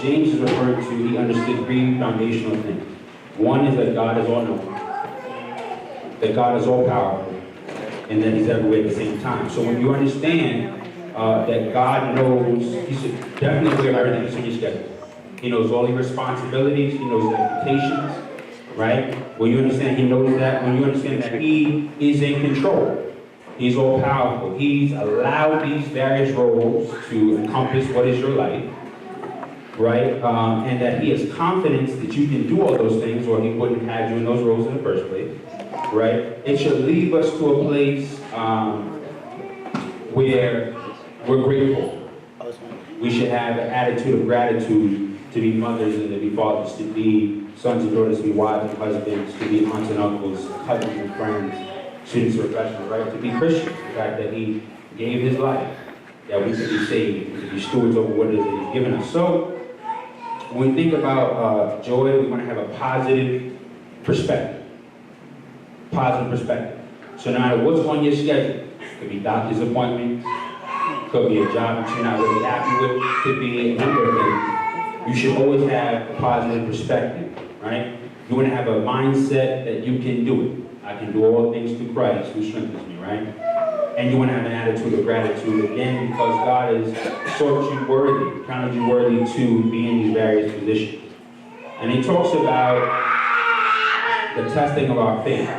James is referring to, he understood three foundational things. One is that God is all-knowing, that God is all-powerful, and that he's everywhere at the same time. So when you understand that God knows, he's definitely aware of everything that's in your schedule. He knows all your responsibilities, he knows your expectations, right? When you understand he knows that, when you understand that he is in control, he's all-powerful, he's allowed these various roles to encompass what is your life, right? And that he has confidence that you can do all those things, or he wouldn't have you in those roles in the first place, right? It should lead us to a place where we're grateful. We should have an attitude of gratitude to be mothers and to be fathers, to be sons and daughters, to be wives and husbands, to be aunts and uncles, cousins and friends, students and professionals, right? To be Christians, the fact that he gave his life, that we could be saved, to be stewards over what it is that he's given us. So, when we think about joy, we want to have a positive perspective. Positive perspective. So no matter what's on your schedule, it could be doctor's appointments, could be a job that you're not really happy with, could be a number of things. You should always have a positive perspective, right? You want to have a mindset that you can do it. I can do all things through Christ who strengthens me, right? And you want to have an attitude of gratitude, again, because God has sought you worthy, counted you worthy to be in these various positions. And he talks about the testing of our faith,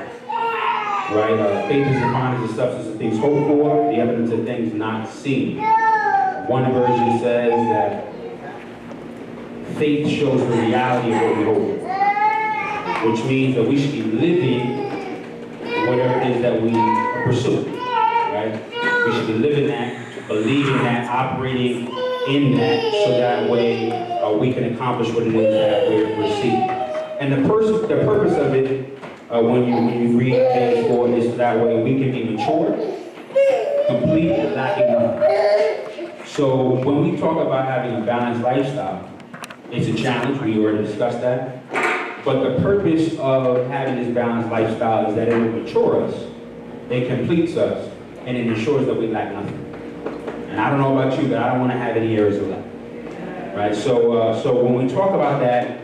right? Faith is defined as the substance of things hoped for, the evidence of things not seen. One version says that faith shows the reality of what we hope for, which means that we should be living whatever it is that we pursue. Right? We should be living that, believing that, operating in that, so that way we can accomplish what it is that we're seeking. And the purpose of it, when you read James 4, is so that way we can be mature, complete, and lacking nothing. So when we talk about having a balanced lifestyle, it's a challenge. We already discussed that. But the purpose of having this balanced lifestyle is that it will mature us, it completes us, and it ensures that we lack nothing. And I don't know about you, but I don't want to have any areas of lack. Right? So when we talk about that,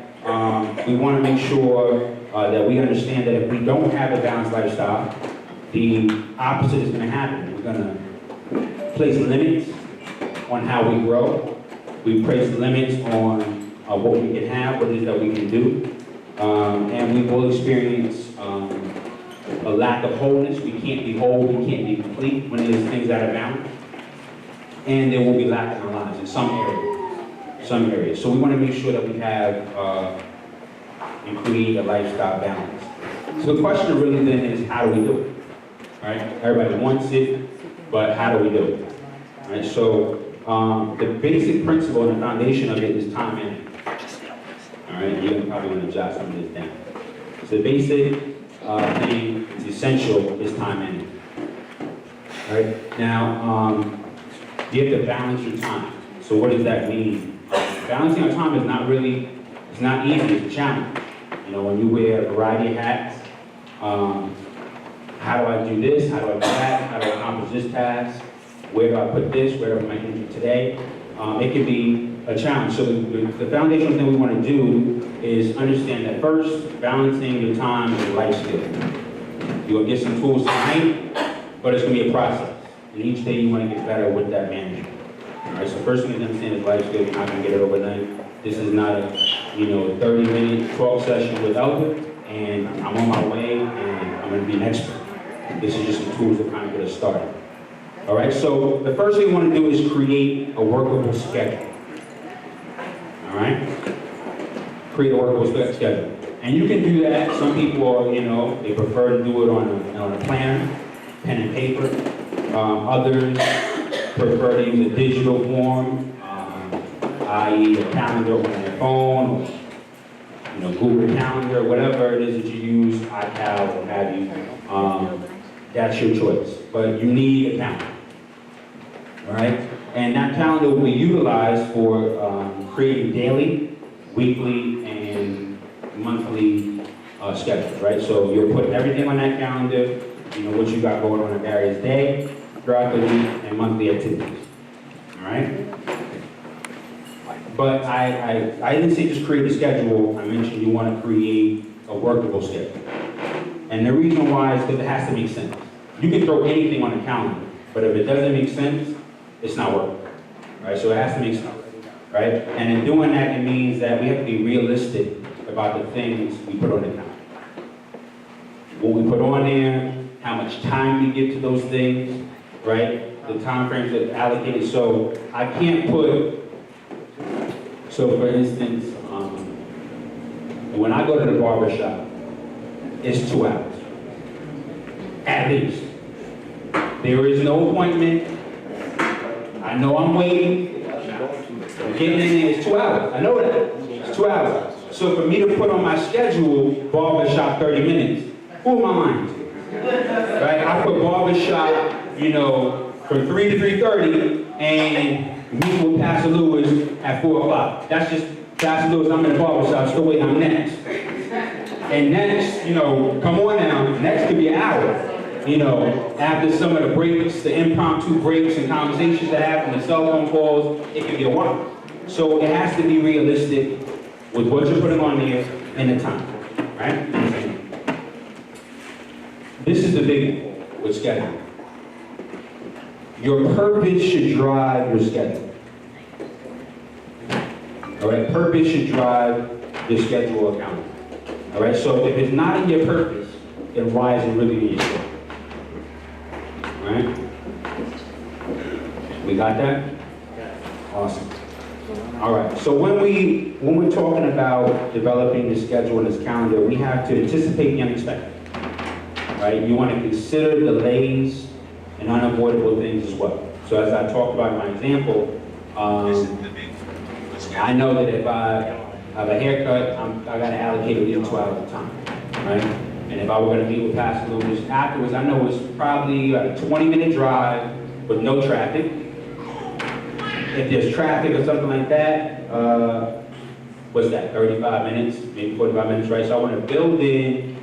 we want to make sure that we understand that if we don't have a balanced lifestyle, the opposite is going to happen. We're going to place limits on how we grow. We place limits on what we can have, what it is that we can do. And we will experience a lack of wholeness. We can't be whole, we can't be complete when there's things out of balance. And there will be lack in our lives in some areas. So we want to make sure that we have and create a lifestyle balance. So the question really then is, how do we do it? All right? Everybody wants it, but how do we do it? All right? So the basic principle and the foundation of it is time management. All right? You're probably going to jot some of this down. So the basic thing, it's essential, is time management. All right? Now, you have to balance your time. So what does that mean? Balancing our time is not really, it's not easy, it's a challenge. You know, when you wear a variety of hats, how do I do this? How do I do that? How do I accomplish this task? Where do I put this? Where do I make it today? It can be a challenge. So the foundational thing we want to do is understand that first, balancing your time is a life skill. You'll get some tools tonight, but it's going to be a process. And each day you want to get better with that management. All right, so first thing to understand is life skill. You're not going to get it overnight. This is not a 30-minute talk session with Albert, and I'm on my way, and I'm going to be an expert. This is just some tools to kind of get us started. All right, so the first thing we want to do is create a workable schedule. All right? Create a workable schedule. And you can do that. Some people are, they prefer to do it on a planner, pen and paper. Others prefer to use a digital form, i.e. a calendar on their phone, or Google Calendar, whatever it is that you use, iCal, what have you. That's your choice. But you need a calendar. All right? And that calendar will be utilized for creating daily, weekly, and monthly schedules, right? So you'll put everything on that calendar, what you got going on a various day, throughout the week, and monthly activities. All right? But I didn't say just create a schedule. I mentioned you want to create a workable schedule. And the reason why is because it has to make sense. You can throw anything on a calendar, but if it doesn't make sense, it's not working. Right? So it has to make sense. Right? And in doing that, it means that we have to be realistic about the things we put on the calendar. What we put on there, how much time we give to those things, right? The time frames that are allocated. So I can't put, so for instance, when I go to the barber shop, it's 2 hours, at least. There is no appointment. I know I'm waiting. Getting in there is 2 hours. I know that. It's 2 hours. So for me to put on my schedule, barber shop 30 minutes, who am I lying to? Right? I put barber shop, from 3 to 3:30 and meet with Pastor Lewis at 4 o'clock. That's just Pastor Lewis, I'm in the barber shop, so wait, I'm next. And next, come on now, next could be an hour. After some of the breaks, the impromptu breaks and conversations that happen, the cell phone calls, it could be a while. So it has to be realistic with what you're putting on there and the time, right? This is the big one with scheduling. Your purpose should drive your schedule. All right, purpose should drive your schedule account. All right, so if it's not in your purpose, then why is it really in your schedule? All right? We got that? Awesome. All right, so when we're talking about developing this schedule and this calendar, we have to anticipate the unexpected. Right? You want to consider delays and unavoidable things as well. So as I talked about in my example, I know that if I have a haircut, I got to allocate at least 2 hours of time, right? And if I were going to meet with Pastor Lewis afterwards, I know it's probably a 20-minute drive with no traffic. If there's traffic or something like that, what's that, 35 minutes, maybe 45 minutes, right? So I want to build in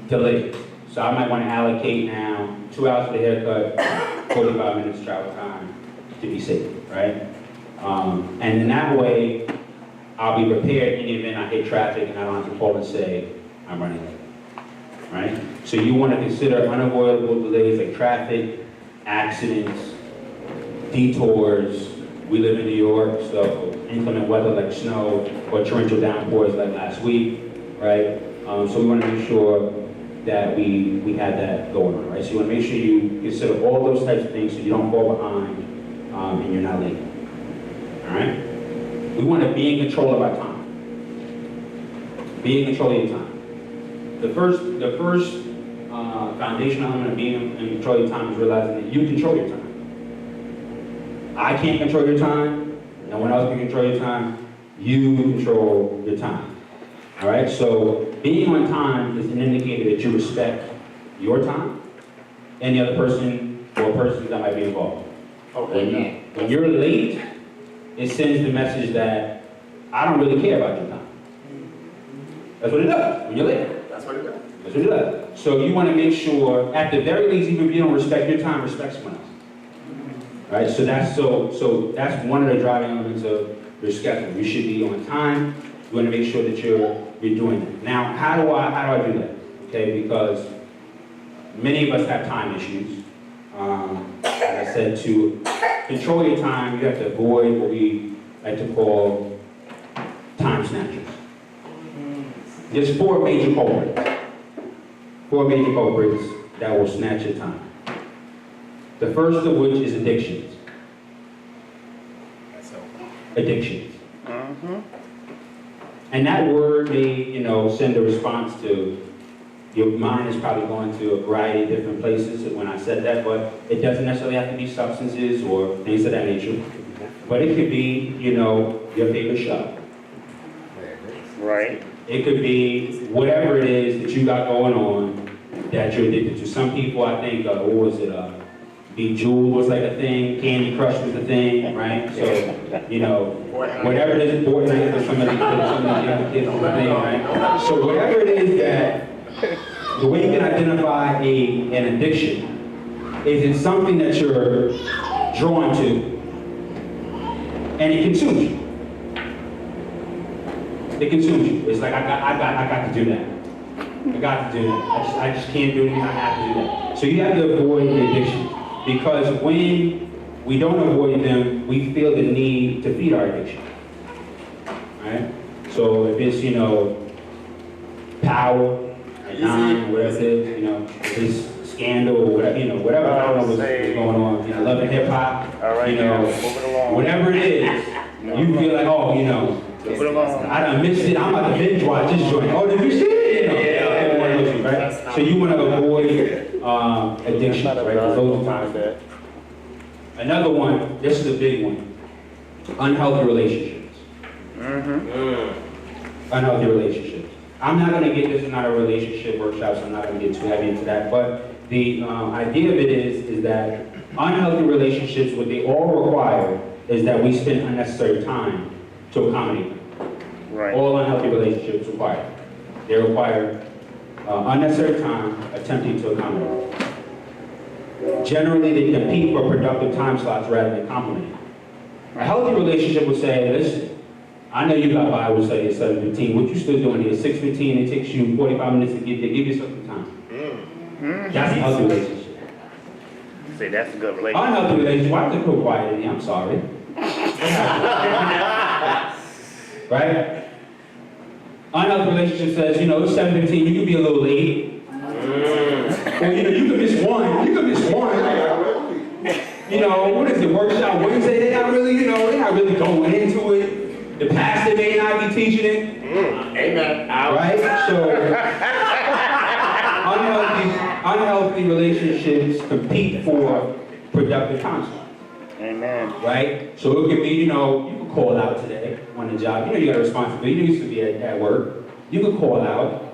delays. So I might want to allocate now 2 hours for the haircut, 45 minutes travel time to be safe, right? And in that way, I'll be prepared in the event I hit traffic and I don't have to call and say, I'm running late, right? So you want to consider unavoidable delays like traffic, accidents, detours. We live in New York, so inclement weather like snow or torrential downpours like last week, right? So we want to make sure that we have that going on, right? So you want to make sure you consider all those types of things so you don't fall behind and you're not late, all right? We want to be in control of our time. Be in control of your time. The first foundational element of being in control of your time is realizing that you control your time. I can't control your time. No one else can control your time. You control your time. All right, so being on time is an indicator that you respect your time and the other person or persons that might be involved. Okay. When you're late, it sends the message that I don't really care about your time. That's what it does when you're late. That's what it does. That's what it does. So you want to make sure, at the very least, even if you don't respect your time, respect someone else. All right, so that's one of the driving elements of your schedule. You should be on time. You want to make sure that you're doing that. Now, how do I do that? Okay, because many of us have time issues. As I said, to control your time, you have to avoid what we like to call time snatchers. There's four major culprits that will snatch your time. The first of which is addictions. Addictions. And that word may, send a response to, your mind is probably going to a variety of different places when I said that, but it doesn't necessarily have to be substances or things of that nature. But it could be, your favorite show. Right. It could be whatever it is that you got going on that you're addicted to. Some people, I think, Bejeweled was like a thing, Candy Crush was a thing, right? So, whatever it is, Fortnite for some of the young kids was a thing, right? So whatever it is that, the way you can identify an addiction is it's something that you're drawn to. and it consumes you. It consumes you. It's like, I got to do that. I got to do that. I just can't do it, I have to do that. So you have to avoid the addiction. Because when we don't avoid them, we feel the need to feed our addiction. Right? So if it's, power, nine, whatever it is, if it's scandal, whatever, whatever, I don't know what's going on, love and hip hop, whatever it is, you feel like, oh, I done missed it, I'm about to binge watch this joint. Oh, did you see it? Right? So you want to avoid addiction, right? Those times. Another one, this is a big one, unhealthy relationships. Unhealthy relationships. I'm not going to get this, not a relationship workshop, so I'm not going to get too heavy into that, but the idea of it is that unhealthy relationships, what they all require is that we spend unnecessary time to accommodate them. Right. All unhealthy relationships require. They require unnecessary time attempting to accommodate. Generally, they compete for productive time slots rather than complement. A healthy relationship would say, listen, I know you got Bible study at 7:15. What you still doing here? 6:15, it takes you 45 minutes to get there. Give yourself some time. That's a healthy relationship. Say that's a good relationship. Unhealthy relationship, why is it so quiet in here? I'm sorry. Right? Unhealthy relationship says, it's 7:15, you can be a little late. Or, you can miss one. You can miss one. What is it, workshop Wednesday? They're not really going into it. The pastor may not be teaching it. Amen. Right? So, unhealthy relationships compete for productive time slots. Amen. Right? So it could be, you can call out today on the job. You got a responsibility. You used to be at work. You could call out.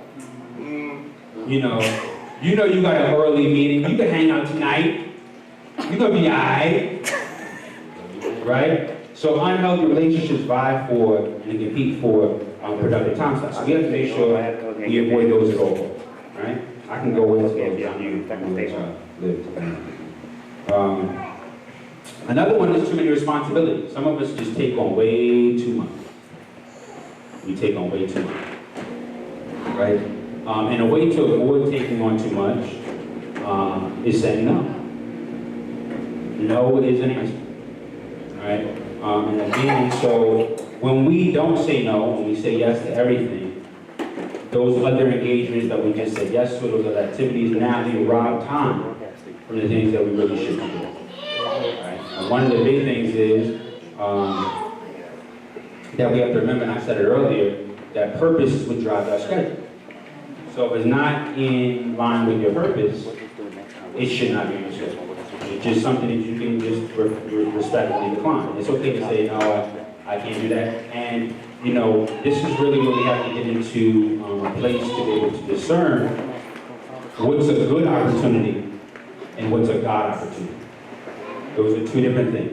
You got an early meeting. You could hang out tonight. You're going to be all right. Right? So unhealthy relationships vie for and compete for productive time slots. So we have to make sure we avoid those at all. Right? I can go into those. Another one is too many responsibilities. Some of us just take on way too much. We take on way too much. Right? And a way to avoid taking on too much is saying no. No is an answer. Right? And again, so when we don't say no, when we say yes to everything, those other engagements that we just said yes to, those other activities, now they rob time from the things that we really should be doing. Right? And one of the big things is that we have to remember, and I said it earlier, that purpose is what drives our schedule. So if it's not in line with your purpose, it should not be in your schedule. It's just something that you can just respectfully decline. It's okay to say, no, I can't do that. And, this is really where we have to get into a place to be able to discern what's a good opportunity and what's a God opportunity. Those are two different things.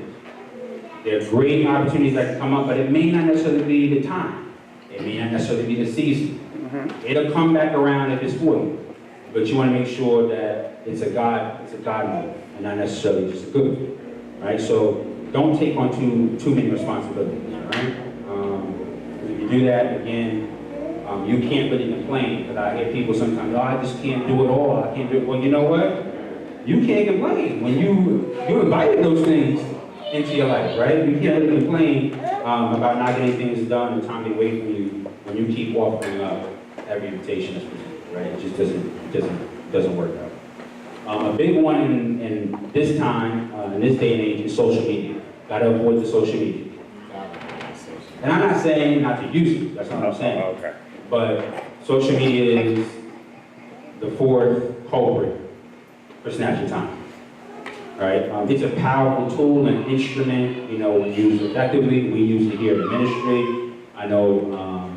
There are great opportunities that can come up, but it may not necessarily be the time. It may not necessarily be the season. It'll come back around if it's for you. But you want to make sure that it's a God move, and not necessarily just a good move. Right? So don't take on too many responsibilities. Right? If you do that, again, you can't really complain, because I hear people sometimes, I just can't do it all. I can't do it. Well, you know what? You can't complain when you invited those things into your life, right? You can't really complain about not getting things done and time away from you when you keep offering up every invitation that's presented, right? It just doesn't work out. A big one in this time, in this day and age, is social media. Got to avoid the social media. And I'm not saying not to use it. That's not what I'm saying. Okay. But social media is the fourth culprit for snatching time. Right? It's a powerful tool and instrument, when used effectively. We use it here in the ministry. I know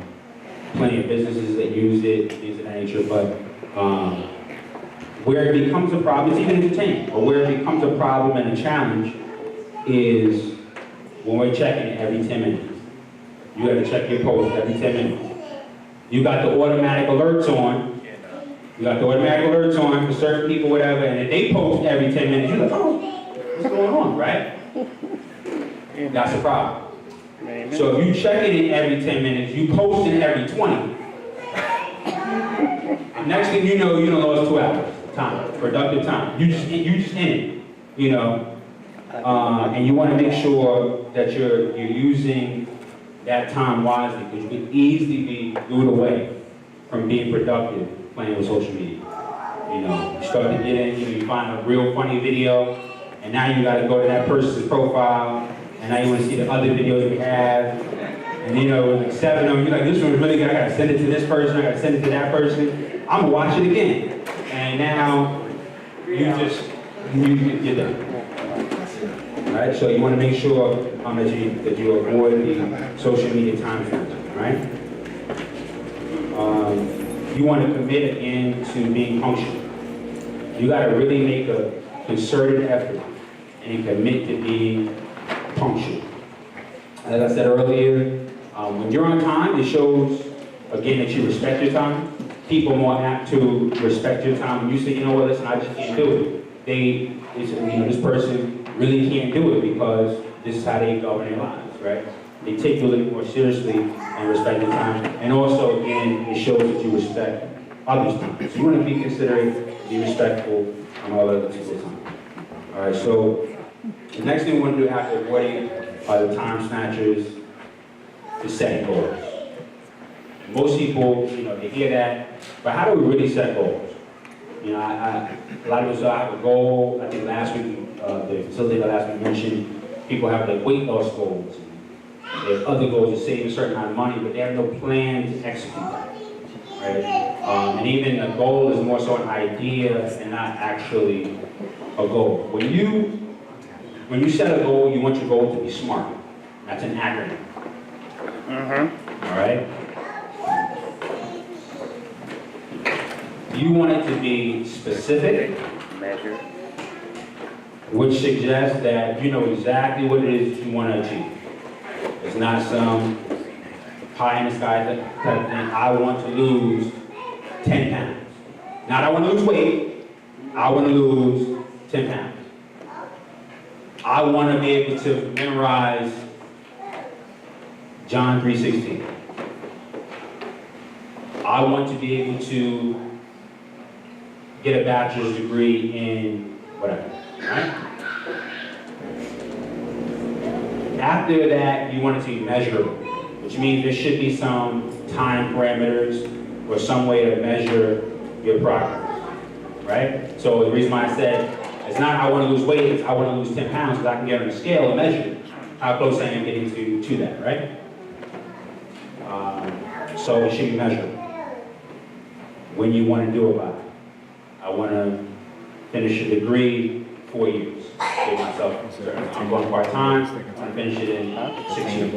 plenty of businesses that use it, things of that nature, but where it becomes a problem, it's even entertaining, but where it becomes a problem and a challenge is when we're checking it every 10 minutes. You got to check your post every 10 minutes. You got the automatic alerts on. You got the automatic alerts on for certain people, whatever, and if they post every 10 minutes, you're like, oh, what's going on, right? That's the problem. Amen. So if you check it in every 10 minutes, you post it every 20. Next thing you know, you don't lost 2 hours time, productive time. You just in it, you know. And you want to make sure that you're using that time wisely, because you can easily be lured away from being productive playing with social media. You know, you start to get in, you find a real funny video, and now you got to go to that person's profile, and now you want to see the other videos they have, and you know, like 7 of them, you're like, this one's really good, I got to send it to this person, I got to send it to that person, I'm going to watch it again. And now, you're done. Right? So you want to make sure that you avoid the social media time frame, right? You want to commit again to being punctual. You got to really make a concerted effort and commit to being punctual. As I said earlier, when you're on time, it shows, again, that you respect your time. People are more apt to respect your time. When you say, you know what, listen, I just can't do it. This person really can't do it because this is how they govern their lives, right? They take you a little more seriously and respect your time. And also, again, it shows that you respect others' time. So you want to be considerate, be respectful on all other people's time. All right, so the next thing we want to do after avoiding are the time snatchers, the setting goals. Most people, they hear that, but how do we really set goals? A lot of us have a goal. I think last week, the facilitator last week mentioned people have like weight loss goals. They have other goals to save a certain amount of money, but they have no plan to execute that, right? And even a goal is more so an idea and not actually a goal. When you set a goal, you want your goal to be SMART. That's an acronym. All right? You want it to be specific, Measure. which suggests that you know exactly what it is you want to achieve. It's not some pie in the sky type thing. I want to lose 10 pounds. Not I want to lose weight. I want to lose 10 pounds. I want to be able to memorize John 3:16. I want to be able to get a bachelor's degree in whatever, right? After that, you want it to be measurable, which means there should be some time parameters or some way to measure your progress, right? So the reason why I said it's not I want to lose weight, it's I want to lose 10 pounds because I can get on a scale and measure how close I am getting to that, right? So it should be measurable. When you want to do about it. I want to finish a degree 4 years. Give myself, I'm going part-time, I want to finish it in 6 years.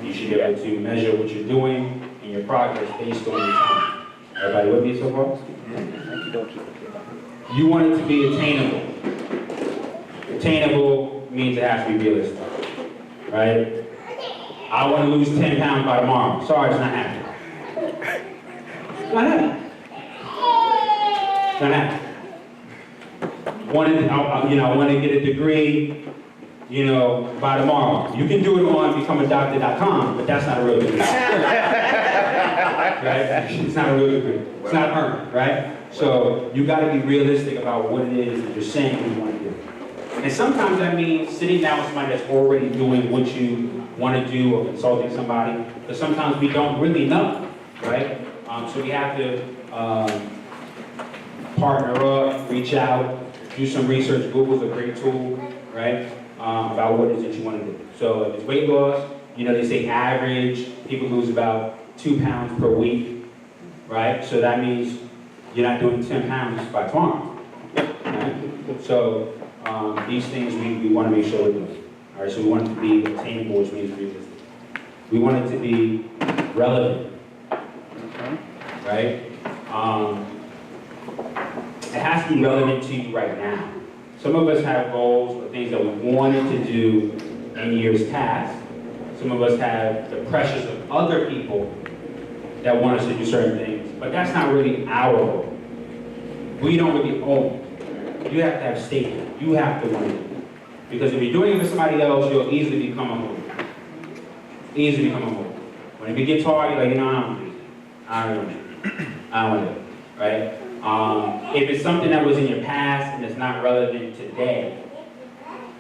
You should be able to measure what you're doing and your progress based on your time. Everybody with me so far? You want it to be attainable. Attainable means it has to be realistic, right? I want to lose 10 pounds by tomorrow. Sorry, it's not happening. It's not happening. It's not happening. I want to get a degree, by tomorrow. You can do it on becomeadoctor.com, but that's not a real degree. Right? It's not a real degree. It's not earned, right? So you got to be realistic about what it is that you're saying you want to do. And sometimes that means sitting down with somebody that's already doing what you want to do or consulting somebody, but sometimes we don't really know, right? So we have to partner up, reach out, do some research. Google's a great tool, right? About what it is that you want to do. So if it's weight loss, they say average, people lose about 2 pounds per week, right? So that means you're not doing 10 pounds by tomorrow, right? So these things we want to make sure we're doing. All right, so we want it to be attainable, which means realistic. We want it to be relevant, right? It has to be relevant to you right now. Some of us have goals or things that we wanted to do in years past. Some of us have the pressures of other people that want us to do certain things, but that's not really our goal. We don't really own it. You have to have statement. You have to want it. Because if you're doing it for somebody else, you'll easily become a owner. easy to become unavoidable. When it gets hard, you're like, I don't want to do this. I don't want to do it, right? If it's something that was in your past and it's not relevant today,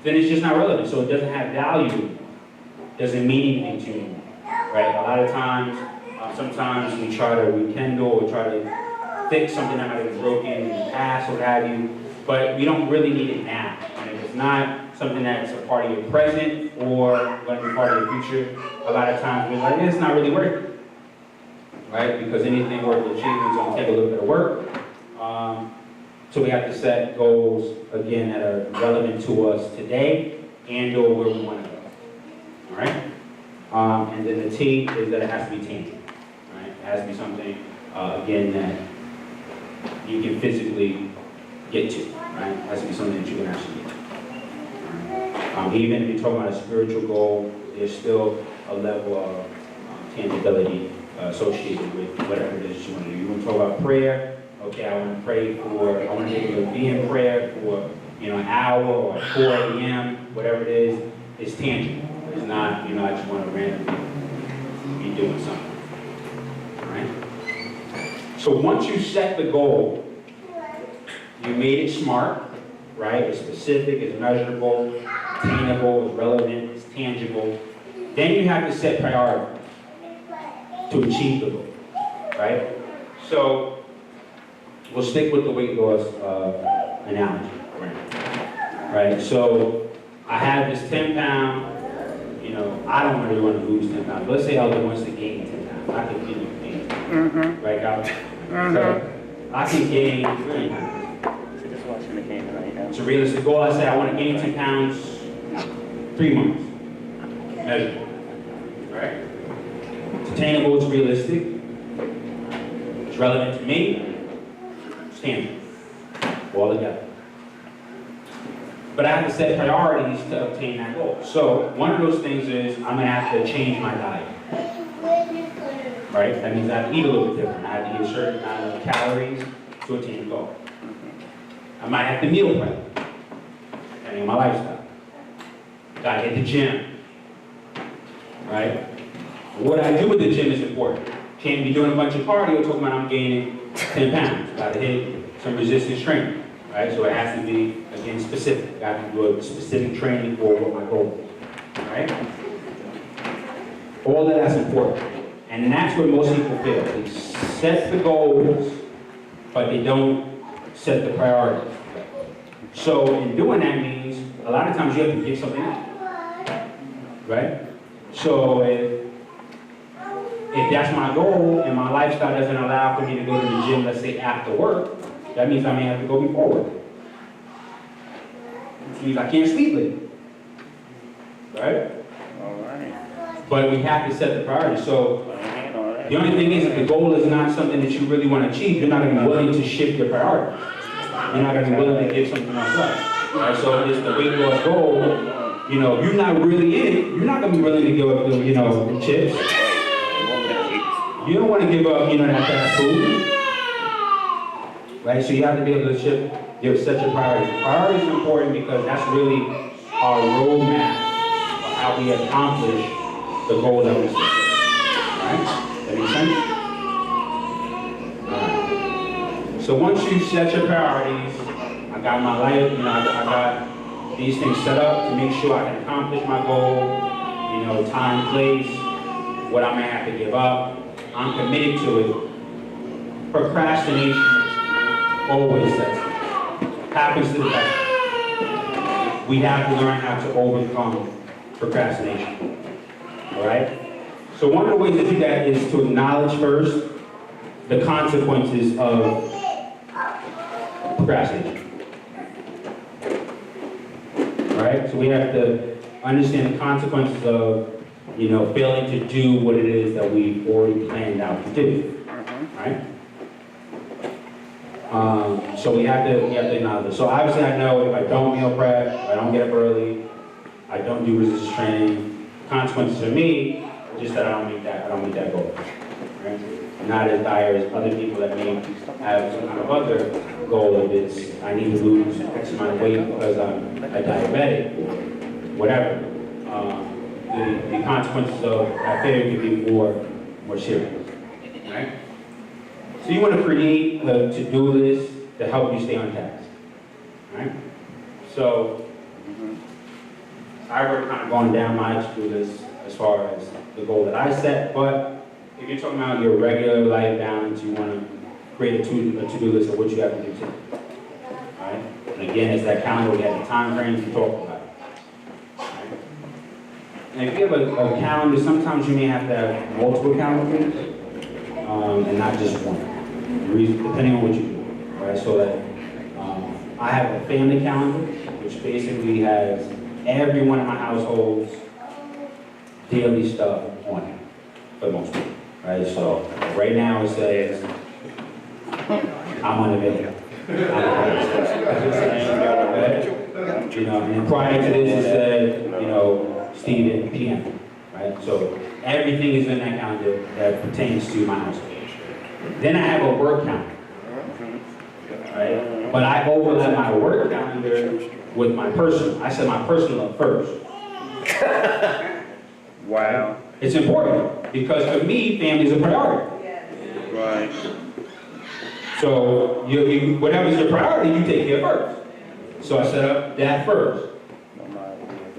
then it's just not relevant. So it doesn't have value, doesn't mean anything to you, right? A lot of times, sometimes we try to rekindle or try to fix something that might have been broken in the past or what have you, but we don't really need it now. And if it's not something that's a part of your present or going to be part of your future, a lot of times we're like, it's not really working, right? Because anything worth achieving is going to take a little bit of work. So we have to set goals, again, that are relevant to us today and or where we want to go, all right? And then the T is that it has to be tangible, right? It has to be something, again, that you can physically get to, right? It has to be something that you can actually get to. Even if you're talking about a spiritual goal, there's still a level of tangibility associated with whatever it is you want to do. You want to talk about prayer? Okay, I want to pray for, I want to be able to be in prayer for, an hour or 4 a.m., whatever it is, it's tangible. It's not, I just want to randomly be doing something, all right? So once you set the goal, you made it smart, right? It's specific, it's measurable, attainable, it's relevant, it's tangible. Then you have to set priorities to achieve the goal, right? So we'll stick with the weight loss analogy, right? So I have this 10-pound, I don't really want to lose 10 pounds. Let's say Elder wants to gain 10 pounds. I can gain 10 pounds, right, guys? So I can gain 3 pounds. Just watching the game right now. It's a realistic goal. I say I want to gain 10 pounds 3 months. Measurable, right? It's attainable, it's realistic. It's relevant to me. It's tangible. All together. But I have to set priorities to obtain that goal. So one of those things is I'm going to have to change my diet. Right? That means I have to eat a little bit different. I have to eat a certain amount of calories to attain the goal. I might have to meal prep, depending on my lifestyle. Gotta hit the gym. Right? What I do with the gym is important. Can't be doing a bunch of cardio talking about I'm gaining 10 pounds. Gotta hit some resistance training. Right? So it has to be, again, specific. I have to do a specific training for what my goal is. Right? All that's important. And that's where most people fail. They set the goals, but they don't set the priorities. So in doing that means a lot of times you have to give something up. Right? So if that's my goal and my lifestyle doesn't allow for me to go to the gym, let's say after work, that means I may have to go before work. Which means I can't sleep late. Right? All right. But we have to set the priority. So the only thing is, if the goal is not something that you really want to achieve, you're not going to be willing to shift your priority. You're not going to be willing to give something else up. Right? So if it's the weight loss goal, you're not really in it. You're not going to be willing to give up the chips. You don't want to give up, that fast food. Right? So you have to be able to set your priorities. Priorities are important because that's really our roadmap of how we accomplish the goal that we set. Right? That makes sense? Right. So once you set your priorities, I got my life, I got these things set up to make sure I can accomplish my goal, time, place, what I may have to give up. I'm committed to it. Procrastination always happens to the best. We have to learn how to overcome procrastination. All right? So one of the ways to do that is to acknowledge first the consequences of procrastination. All right? So we have to understand the consequences of, failing to do what it is that we've already planned out to do. Right? So we have to acknowledge it. So obviously I know if I don't meal prep, if I don't get up early, I don't do resistance training, consequences for me are just that I don't meet that goal. Right? Not as dire as other people that may have some kind of other goal. If it's I need to lose X amount of weight because I'm a diabetic, whatever. the consequences of that failure can be more serious, right? So you want to create a to-do list to help you stay on task, right? So I've already kind of gone down my to-do list as far as the goal that I set, but if you're talking about your regular life balance, you want to create a to-do list of what you have to do today, right? And again, it's that calendar, we have the time frames we talked about. Right? And if you have a calendar, sometimes you may have to have multiple calendars, and not just one, depending on what you do, right? So that I have a family calendar, which basically has every one of my households daily stuff on it, for the most part, right? So right now it says I'm unavailable. You know, and prior to this it said, you know, Steve at PM, right? So everything is in that calendar that pertains to my household. Then I have a work calendar, right? But I overlap my work calendar with my personal. I set my personal up first. Wow. It's important because for me, family is a priority. Right. So whatever's your priority, you take care first. So I set up that first,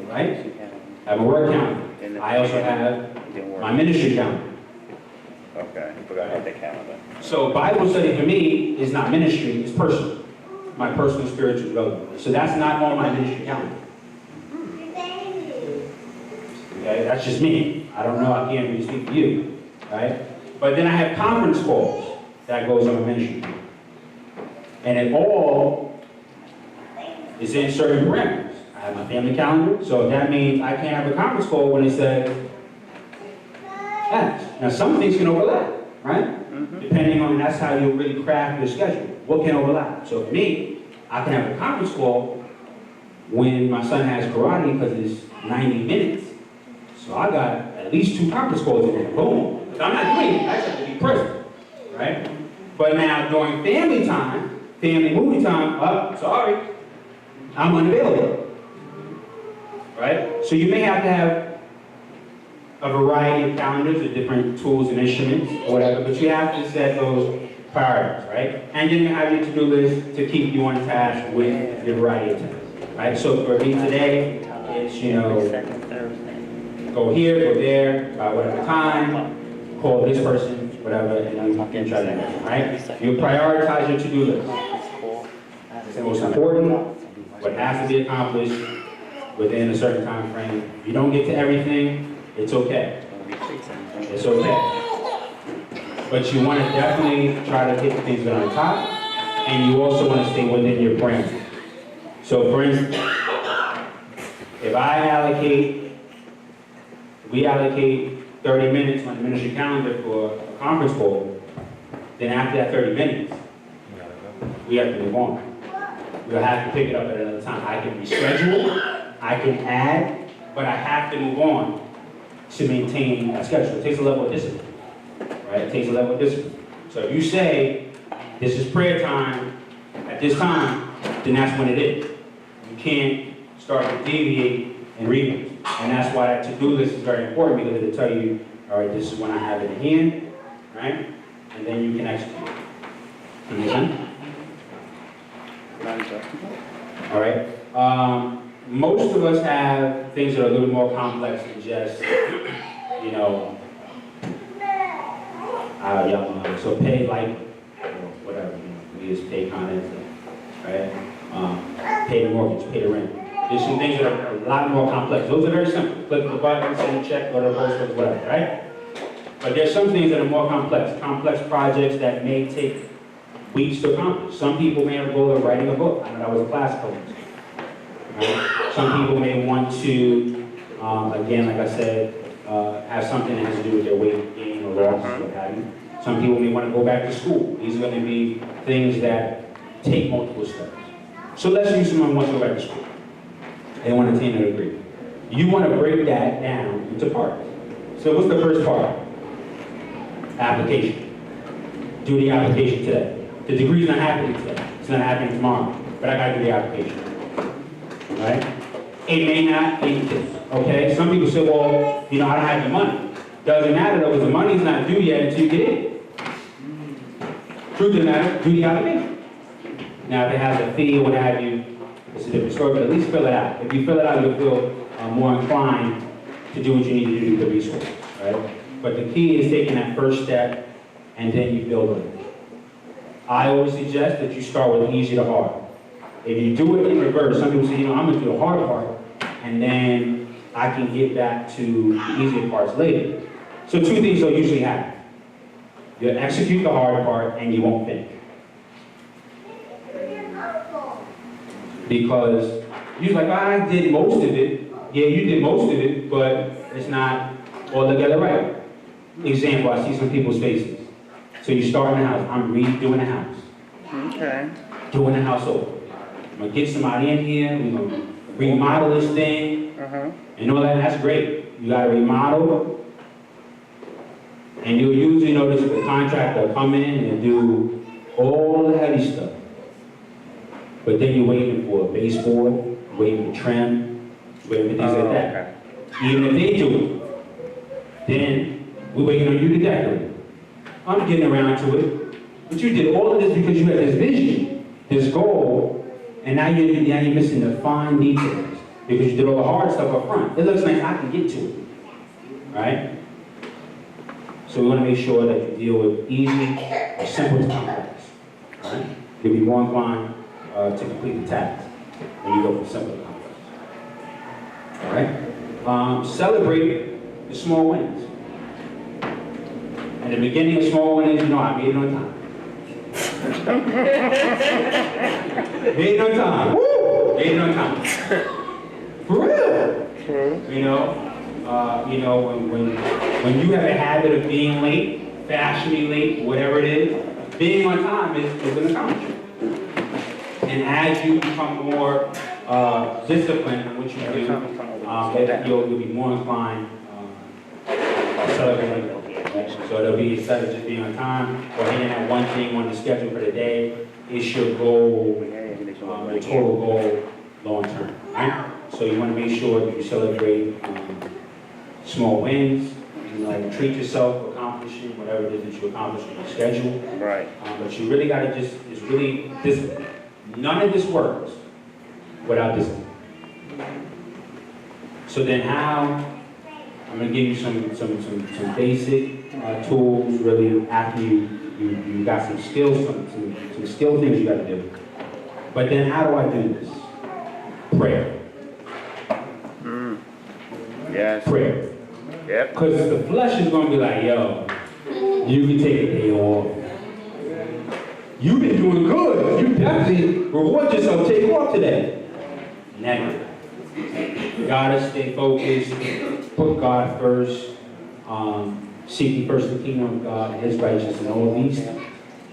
right? I have a work calendar. I also have my ministry calendar. Okay, I forgot I had the calendar. So Bible study for me is not ministry, it's personal. My personal spiritual development. So that's not on my ministry calendar. Okay, that's just me. I don't know, I can't really speak for you, right? But then I have conference calls that goes on my ministry. And it all is in certain parameters. I have my family calendar, so that means I can't have a conference call when it says Acts. Now some things can overlap, right? Depending on, that's how you really craft your schedule. What can overlap? So for me, I can have a conference call when my son has karate because it's 90 minutes. So I got at least 2 conference calls in there. Boom. Because I'm not doing it, I just have to be present, right? But now during family time, family movie time, sorry, I'm unavailable, right? So you may have to have a variety of calendars or different tools and instruments or whatever, but you have to set those priorities, right? And then you have your to-do list to keep you on task with your variety of tasks, right? So for me today, it's, you know, go here, go there, by whatever time, call this person, whatever, and then you can try to do it, right? You prioritize your to-do list. It's the most important, what has to be accomplished within a certain time frame. If you don't get to everything, it's okay. It's okay. But you want to definitely try to get the things that are on top, and you also want to stay within your parameters. So for instance, if we allocate 30 minutes on the ministry calendar for a conference call, then after that 30 minutes, we have to move on. We'll have to pick it up at another time. I can reschedule, I can add, but I have to move on to maintain a schedule. It takes a level of discipline, right? It takes a level of discipline. So if you say, this is prayer time at this time, then that's when it is. You can't start to deviate and read. And that's why that to-do list is very important, because it'll tell you, all right, this is when I have it in hand, right? And then you can execute. Understand? All right. Most of us have things that are a little more complex than just, you know, so pay like, whatever, you know, we just pay comments, right? Pay the mortgage, pay the rent. There's some things that are a lot more complex. Those are very simple. Click the button, send a check, go to the post office, whatever, right? But there's some things that are more complex. Complex projects that may take weeks to accomplish. Some people may have a goal of writing a book. I know that was a class coach. Right? Some people may want to, again, like I said, have something that has to do with their weight gain or loss, what have you. Some people may want to go back to school. These are going to be things that take multiple steps. So let's use someone who wants to go back to school. They want to attain a degree. You want to break that down into parts. So what's the first part? Application. Do the application today. The degree's not happening today. It's not happening tomorrow. But I got to do the application. Right? It may not be this. Okay, some people say, well, you know, I don't have the money. Doesn't matter though, because the money's not due yet until you get in. Truth of the matter, duty obligation. Now, if it has a fee or what have you, it's a different story, but at least fill it out. If you fill it out, you'll feel more inclined to do what you need to do with the resources, right? But the key is taking that first step, and then you build on it. I always suggest that you start with easy to hard. If you do it in reverse, some people say, you know, I'm going to do the hard part, and then I can get back to the easier parts later. So two things will usually happen. You'll execute the hard part, and you won't think. Because you're like, I did most of it. Yeah, you did most of it, but it's not all together right. Example, I see some people's faces. So you start in the house. I'm redoing the house. Okay. Doing the house over. I'm going to get somebody in here. We're going to remodel this thing. And all that. That's great. You got to remodel. And you'll usually notice the contractor will come in and do all the heavy stuff. But then you're waiting for a baseboard, waiting for trim, waiting for things like that. Okay. Even if they do it, then we're waiting on you to decorate. I'm getting around to it. But you did all of this because you had this vision, this goal, and now you're missing the fine details because you did all the hard stuff up front. It looks nice, I can get to it, right? So we want to make sure that you deal with easy or simple to complex, right? You'll be more inclined to complete the task when you go from simple to complex. All right? Celebrate the small wins. At the beginning of small wins, you know, I made it on time. Made it on time. Woo! Made it on time. For real. You know, when you have a habit of being late, fashionably late, whatever it is, being on time is an accomplishment. And as you become more disciplined in what you do, you'll be more inclined to celebrate. So it'll be, instead of just being on time or hitting that one thing on the schedule for the day, it's your goal, your total goal long term, right? So you want to make sure that you celebrate small wins, you know, treat yourself for accomplishing whatever it is that you accomplish on your schedule. Right. But you really got to it's really discipline. None of this works without discipline. So then how? I'm going to give you some basic tools, really, after you got some skills, some skill things you got to do. But then how do I do this? Prayer. Yes. Prayer. Yep. Because the flesh is going to be like, yo, you can take a day off. You've been doing good. You definitely reward yourself, take off today. Never. You gotta stay focused, put God first, seeking first the kingdom of God and His righteousness, and all these things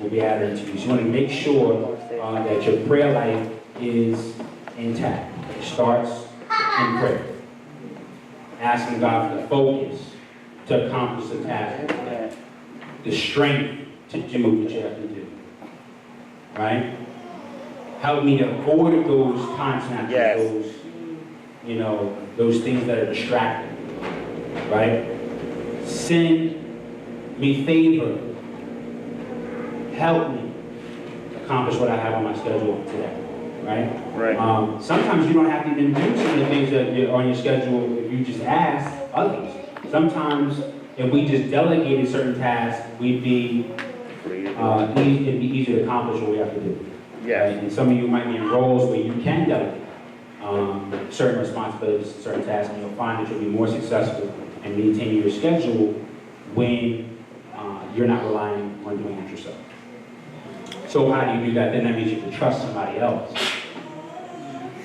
will be added to you. So you want to make sure that your prayer life is intact. It starts in prayer. Asking God for the focus to accomplish the task, the strength to do what you have to do. Right? Help me to avoid those time snatchers, those things that are distracting. Right? Send me favor. Help me accomplish what I have on my schedule today. Right? Right. Sometimes you don't have to even do some of the things that are on your schedule if you just ask others. Sometimes if we just delegated certain tasks, it'd be easier to accomplish what we have to do. Yeah. Right? And some of you might be in roles where you can delegate certain responsibilities, certain tasks, and you'll find that you'll be more successful in maintaining your schedule when you're not relying on doing it yourself. So how do you do that? Then that means you can trust somebody else.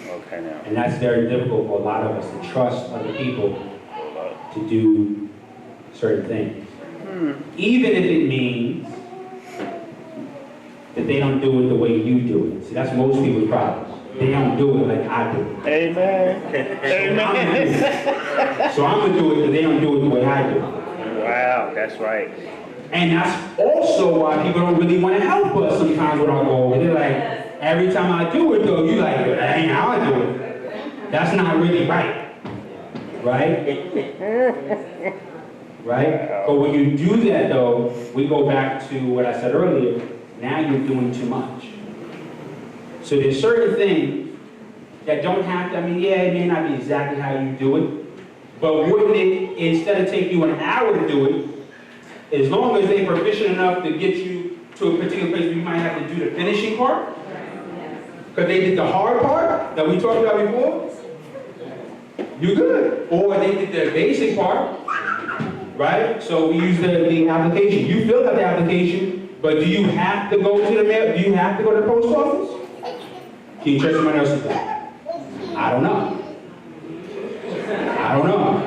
Okay, now. And that's very difficult for a lot of us to trust other people to do certain things. Even if it means that they don't do it the way you do it. See, that's most people's problem. They don't do it like I do it. Amen. Amen. So I'm going to do it because they don't do it the way I do it. Wow, that's right. And that's also why people don't really want to help us sometimes with our goals. They're like, every time I do it though, you're like, that ain't how I do it. That's not really right. right? Right? But when you do that though, we go back to what I said earlier, now you're doing too much. So there's certain things that don't have to, I mean, yeah, it may not be exactly how you do it, but wouldn't it, instead of take you an hour to do it, as long as they're proficient enough to get you to a particular place where you might have to do the finishing part, because they did the hard part that we talked about before, you're good. Or they did the basic part, right? So we use the application. You filled out the application, but do you have to go to the mail? Do you have to go to the post office? Can you trust someone else to do it? I don't know. I don't know,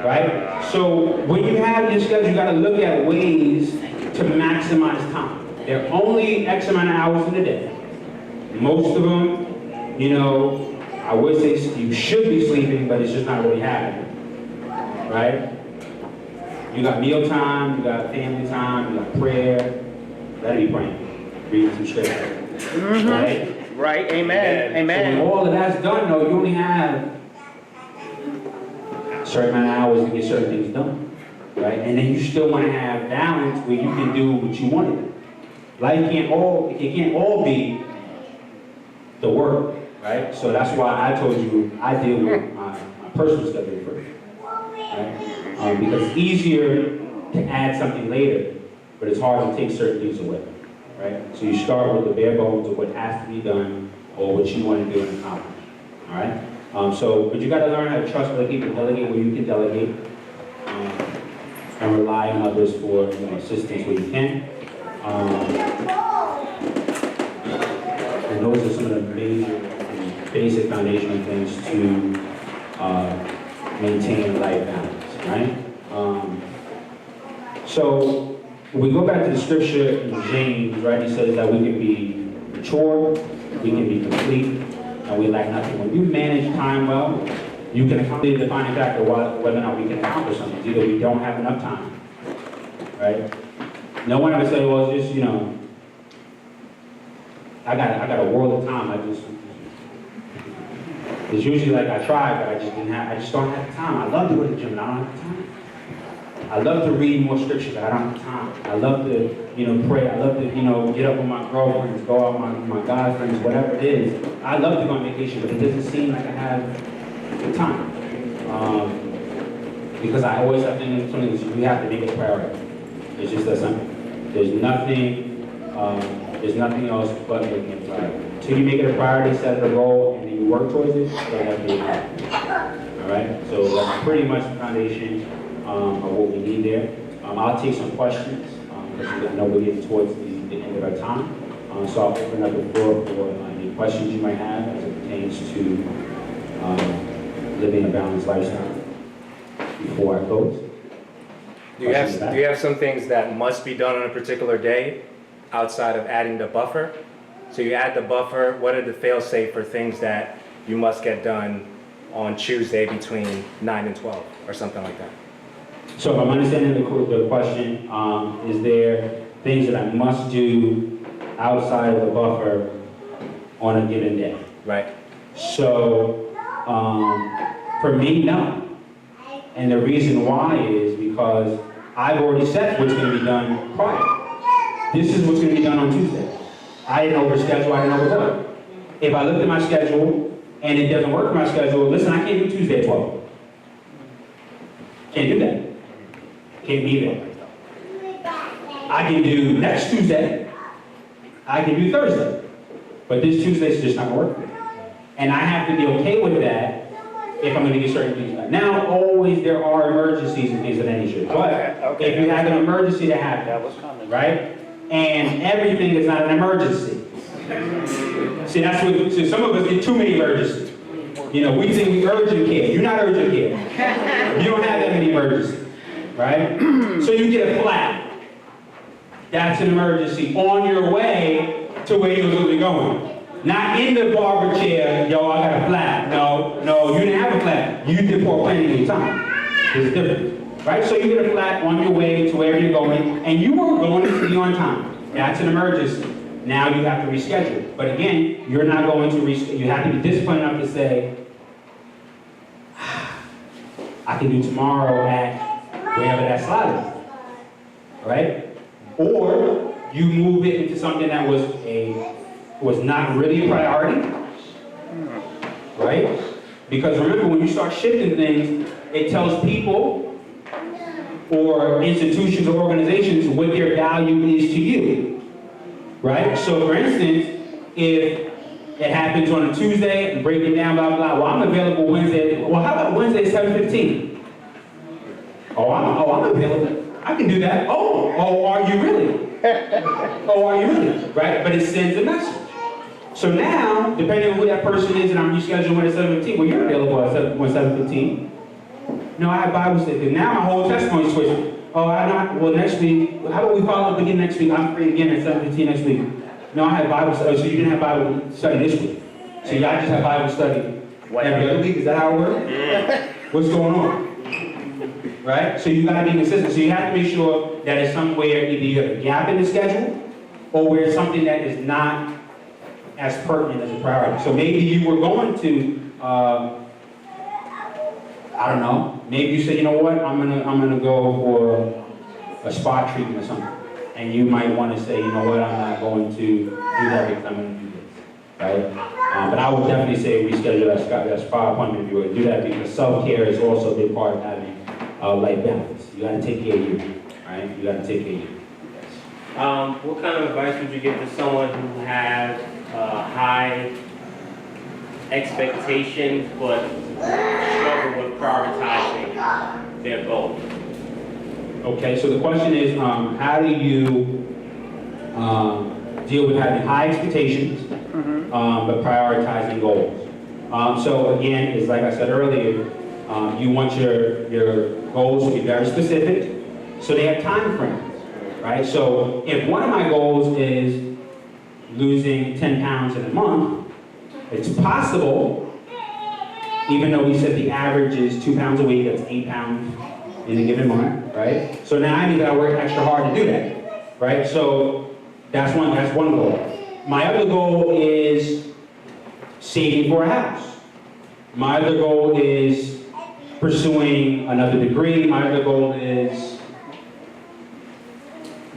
right? So when you have your schedule, you got to look at ways to maximize time. There are only X amount of hours in a day. Most of them, you know, I would say you should be sleeping, but it's just not really happening, right? You got meal time, you got family time, you got prayer. That'd be praying, reading some scripture, right? Right, amen, amen. So when all of that's done, though, you only have a certain amount of hours to get certain things done, right? And then you still want to have balance where you can do what you want to do. Life can't all be the work, right? So that's why I told you I deal with my personal schedule first, right? Because it's easier to add something later, but it's hard to take certain things away. Right? So you start with the bare bones of what has to be done or what you want to do and accomplish. All right? But you got to learn how to trust other people, delegate where you can delegate, and rely on others for assistance where you can. And those are some of the major and basic foundational things to maintain a life balance. Right? So we go back to the scripture in James, right? He says that we can be mature, we can be complete, and we lack nothing. When you manage time well, you can accomplish the defining factor whether or not we can accomplish something. It's either we don't have enough time, right? No one ever say, well, it's just, I got a world of time. It's usually like I tried, but I just don't have the time. I love to go to the gym, and I don't have the time. I love to read more scripture, but I don't have time. I love to, pray. I love to, get up with my girlfriends, go out with my guy friends, whatever it is. I love to go on vacation, but it doesn't seem like I have the time. Because I always have to do something that we have to make it a priority. It's just that simple. There's nothing else but making it a priority. Until you make it a priority, set it a goal, and then you work towards it, so that's what you have. All right? So that's pretty much the foundation of what we need there. I'll take some questions, because I know we're getting towards the end of our time. So I'll open up the floor for any questions you might have as it pertains to living a balanced lifestyle before I close. Do you have some things that must be done on a particular day outside of adding the buffer? So you add the buffer, what are the fail-safe for things that you must get done on Tuesday between 9 and 12 or something like that? So if I'm understanding the question, is there things that I must do outside of the buffer on a given day? Right. So for me, no. And the reason why is because I've already set what's going to be done prior. This is what's going to be done on Tuesday. I didn't overschedule, I didn't overwork. If I look at my schedule and it doesn't work for my schedule, listen, I can't do Tuesday at 12. Can't do that. Can't be there. I can do next Tuesday. I can do Thursday. But this Tuesday's just not going to work. And I have to be okay with that if I'm going to get certain things done. Now, always there are emergencies and things of that nature. But if you have an emergency that happens, right? And everything is not an emergency. See, that's what, so some of us get too many emergencies. We think we urgent care. You're not urgent care. You don't have that many emergencies, right? So you get a flat. That's an emergency on your way to where you're supposed to be going. Not in the barber chair, yo, I got a flat. No, you didn't have a flat. You did poor planning in your time. There's a difference, right? So you get a flat on your way to wherever you're going, and you were going to be on time. That's an emergency. Now you have to reschedule. But again, you're not going to reschedule. You have to be disciplined enough to say, I can do tomorrow at wherever that slot is, right? Or you move it into something that was not really a priority, right? Because remember, when you start shifting things, it tells people or institutions or organizations what their value is to you, right? So for instance, if it happens on a Tuesday and break it down, blah, blah, blah, well, I'm available Wednesday. Well, how about Wednesday 7:15? I'm available. I can do that. Oh, are you really? Oh, are you really? Right? But it sends a message. So now, depending on who that person is and I'm rescheduling at 7:15, well, you're available at 7:15. No, I have Bible study. Now my whole testimony switched. Oh, I'm not. Well, next week, how about we follow up again next week? I'm free again at 7:15 next week. No, I have Bible study. So you didn't have Bible study this week. So y'all just have Bible study every other week. Is that how it works? Yeah. What's going on? Right? So you gotta be consistent. So you have to make sure that it's somewhere either you have a gap in the schedule or where it's something that is not as pertinent as a priority. So maybe you were going to, I don't know, maybe you say, you know what, I'm gonna go for a spa treatment or something. And you might want to say, you know what, I'm not going to do that because I'm going to do this, right? But I would definitely say reschedule that spa appointment if you were to do that, because self-care is also a big part of having life balance. You got to take care of you, right? You got to take care of you. What kind of advice would you give to someone who has high expectations but struggle with prioritizing their goals? Okay, so the question is, how do you deal with having high expectations, but prioritizing goals? So again, it's like I said earlier, you want your goals to be very specific, so they have time frames, right? So if one of my goals is losing 10 pounds in a month, it's possible, even though we said the average is 2 pounds a week, that's 8 pounds in a given month, right? So now I need to work extra hard to do that, right? So that's one goal. My other goal is saving for a house. My other goal is pursuing another degree. My other goal is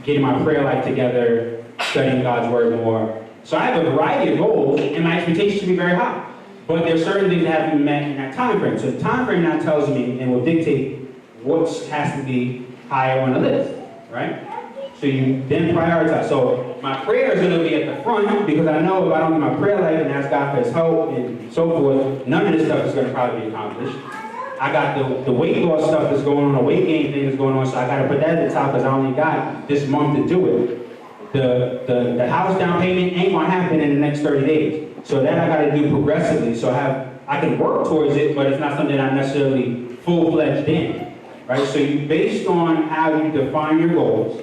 getting my prayer life together, studying God's word more. So I have a variety of goals, and my expectations should be very high. But there's certain things that have to be met in that time frame. So the time frame now tells me and will dictate what has to be higher on the list, right? So you then prioritize. So my prayer is going to be at the front, because I know if I don't get my prayer life and ask God for His help and so forth, none of this stuff is going to probably be accomplished. I got the weight loss stuff that's going on, the weight gain thing is going on, so I got to put that at the top because I only got this month to do it. The house down payment ain't going to happen in the next 30 days. So that I got to do progressively. So I can work towards it, but it's not something I'm necessarily full-fledged in. Right? So you, based on how you define your goals,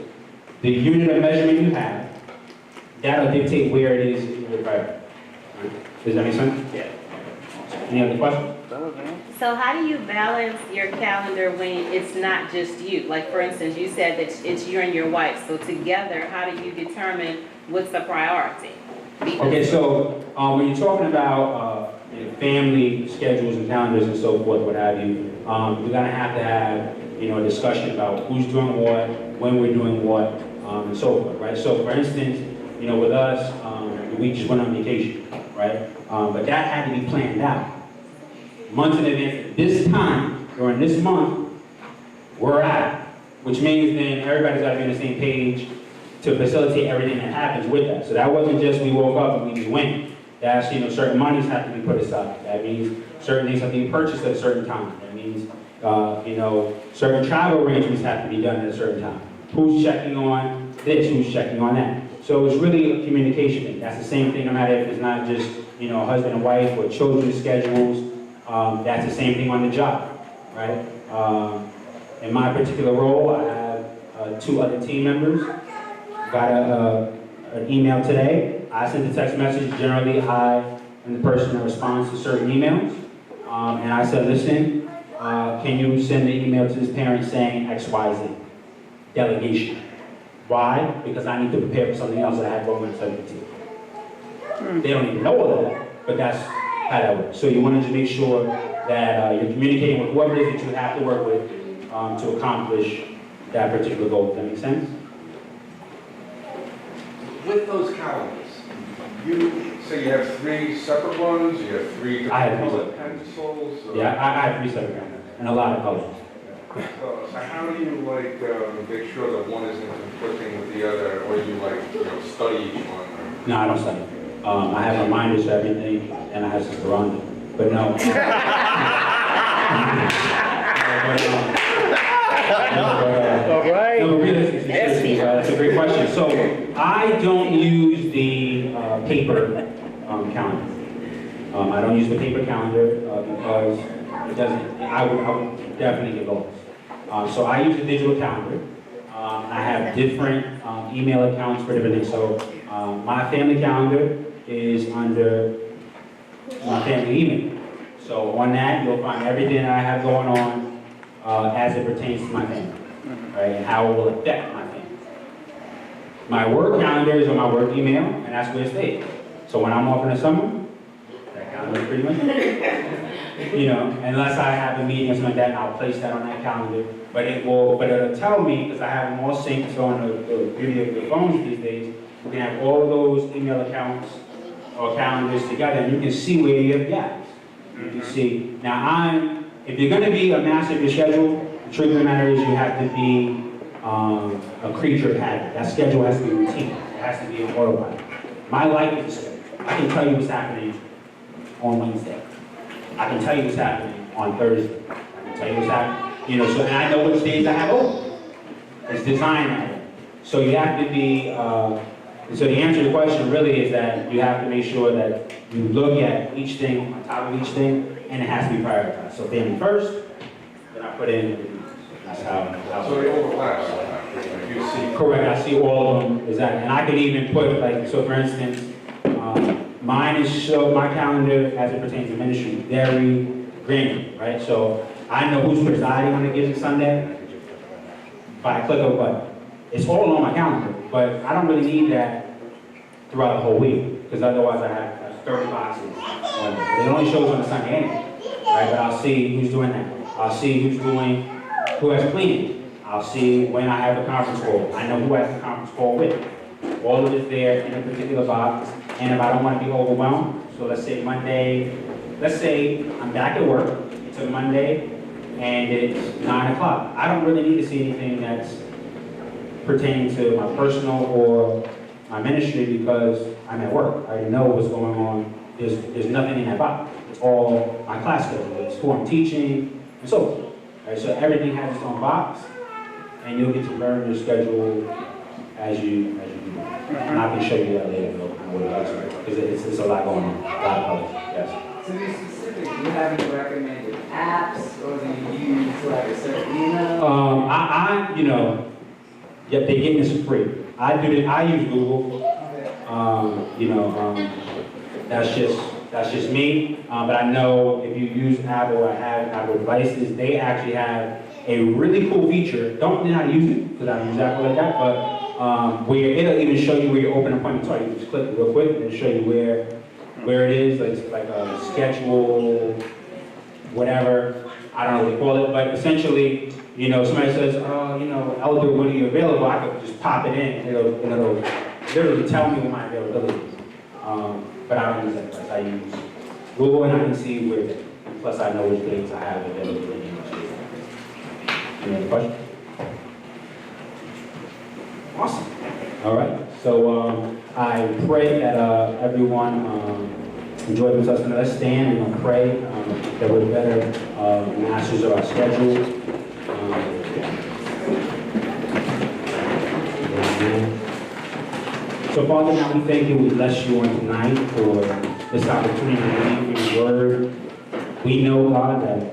the unit of measurement you have, that'll dictate where it is in your priority. Right? Does that make sense? Yeah. Any other questions? So how do you balance your calendar when it's not just you? Like, for instance, you said that it's you and your wife. So together, how do you determine what's the priority? Okay, so when you're talking about family schedules and calendars and so forth, what have you, you're gonna have to have a discussion about who's doing what, when we're doing what, and so forth, right? So for instance, with us, we just went on vacation, right? But that had to be planned out months in advance. This time, during this month, we're out, which means then everybody's got to be on the same page to facilitate everything that happens with that. So that wasn't just we woke up and we just went. That's, certain monies have to be put aside. That means certain things have to be purchased at a certain time. That means, certain travel arrangements have to be done at a certain time. Who's checking on this? Who's checking on that? So it's really a communication thing. That's the same thing no matter if it's not just, husband and wife or children's schedules. That's the same thing on the job, right? In my particular role, I have 2 other team members. Got an email today. I sent a text message. Generally, I am the person that responds to certain emails. And I said, listen, can you send an email to this parent saying X, Y, Z? Delegation. Why? Because I need to prepare for something else that I have going on 17. They don't even know all of that, but that's how that works. So you want to just make sure that you're communicating with whoever it is that you have to work with to accomplish that particular goal. Does that make sense? With those calendars, you say you have 3 separate ones, you have 3 I have different 3 colored pencils? or- Yeah, I have 3 separate cameras and a lot of colors. So how do you like make sure that one isn't conflicting with the other, or you study each one? No, I don't study. I have reminders for everything, and I have Sister Rhonda. But no. All right. No, but really, that's a great question. So I don't use the paper calendar. I don't use the paper calendar because it doesn't. I would definitely get lost. So I use a digital calendar. I have different email accounts for different things. So my family calendar is under my family email. So on that, you'll find everything that I have going on as it pertains to my family, right, and how it will affect my family. My work calendar is on my work email, and that's where it stays. So when I'm off in the summer, that calendar is pretty much unless I have a meeting or something like that, I'll place that on that calendar. But it'll tell me, because I have them all synced, so on the phones these days, we can have all those email accounts or calendars together, and you can see where you have gaps. You can see. Now, if you're going to be a master of your schedule, the truth of the matter is you have to be a creature of habit. That schedule has to be routine. It has to be an autopilot. My life is a schedule. I can tell you what's happening on Wednesday. I can tell you what's happening on Thursday. I can tell you what's happening. So and I know which days I have open. It's designed that way. So you have to be. So the answer to the question really is that you have to make sure that you look at each thing on top of each thing, and it has to be prioritized. So family first, then I put in everything else. That's how. So they overlap sometimes. You see. Correct. I see all of them. Exactly. And I could even put so for instance, mine is my calendar as it pertains to ministry very granular, right? So I know who's presiding on a given Sunday by a click of a button. It's all on my calendar, but I don't really need that throughout the whole week, because otherwise I have 30 boxes. It only shows on a Sunday anyway, right? But I'll see who's doing that. I'll see who has cleaning. I'll see when I have a conference call. I know who has the conference call with. All of it there in a particular box. And if I don't want to be overwhelmed, so let's say I'm back at work, it's a Monday, and it's 9 o'clock. I don't really need to see anything that's pertaining to my personal or my ministry because I'm at work. I already know what's going on. There's nothing in that box. It's all my class schedule. It's who I'm teaching, and so forth. Right? So everything has its own box, and you'll get to learn your schedule as you do. And I can show you that later, because it's a lot going on, a lot of colors. Yes. To be specific, do you have any recommended apps, or do you use like a certain email? Yeah, they get this for free. I use Google. That's just me. But I know if you use Apple or have Apple devices, they actually have a really cool feature. Don't know how to use it because I don't use Apple like that, but where it'll even show you where your open appointments are. You can just click it real quick and it'll show you where it is. Like a schedule, whatever. I don't know what they call it, but essentially, somebody says, Elder, when are you available? I could just pop it in and it'll literally tell me what my availability is. But I don't use that device. I use Google and I can see where it is. Plus I know which dates I have availability. Any other questions? Awesome. All right. So I pray that everyone enjoyed themselves. Now let's stand and we're gonna pray that we're better masters of our schedule. So Father, now we thank you. We bless you on tonight for this opportunity to read your word. We know, God, that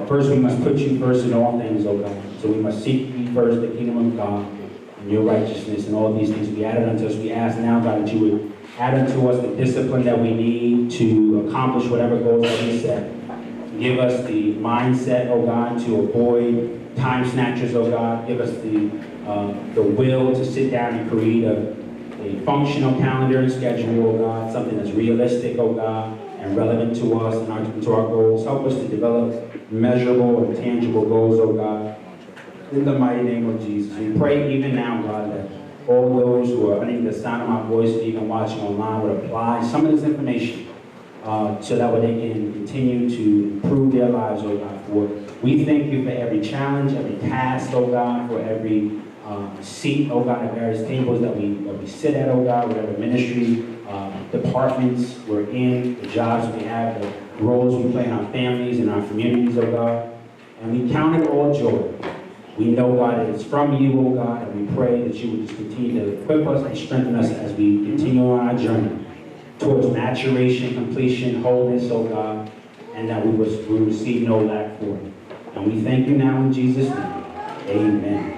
first we must put you first in all things, oh God. So we must seek ye first the kingdom of God and your righteousness, and all these things be added unto us. We ask now, God, that you would add unto us the discipline that we need to accomplish whatever goals that we set. Give us the mindset, oh God, to avoid time snatchers, oh God. Give us the will to sit down and create a functional calendar and schedule, oh God, something that's realistic, oh God, and relevant to us and to our goals. Help us to develop measurable and tangible goals, oh God. In the mighty name of Jesus, we pray even now, God, that all those who are underneath the sound of my voice and even watching online would apply some of this information so that way they can continue to improve their lives, oh God. For we thank you for every challenge, every task, oh God, for every seat, oh God, at various tables that we sit at, oh God, whatever ministry, departments we're in, the jobs we have, the roles we play in our families and our communities, oh God. And we count it all joy. We know, God, that it's from you, oh God, and we pray that you would just continue to equip us and strengthen us as we continue on our journey towards maturation, completion, wholeness, oh God, and that we receive no lack for it. And we thank you now in Jesus' name. Amen.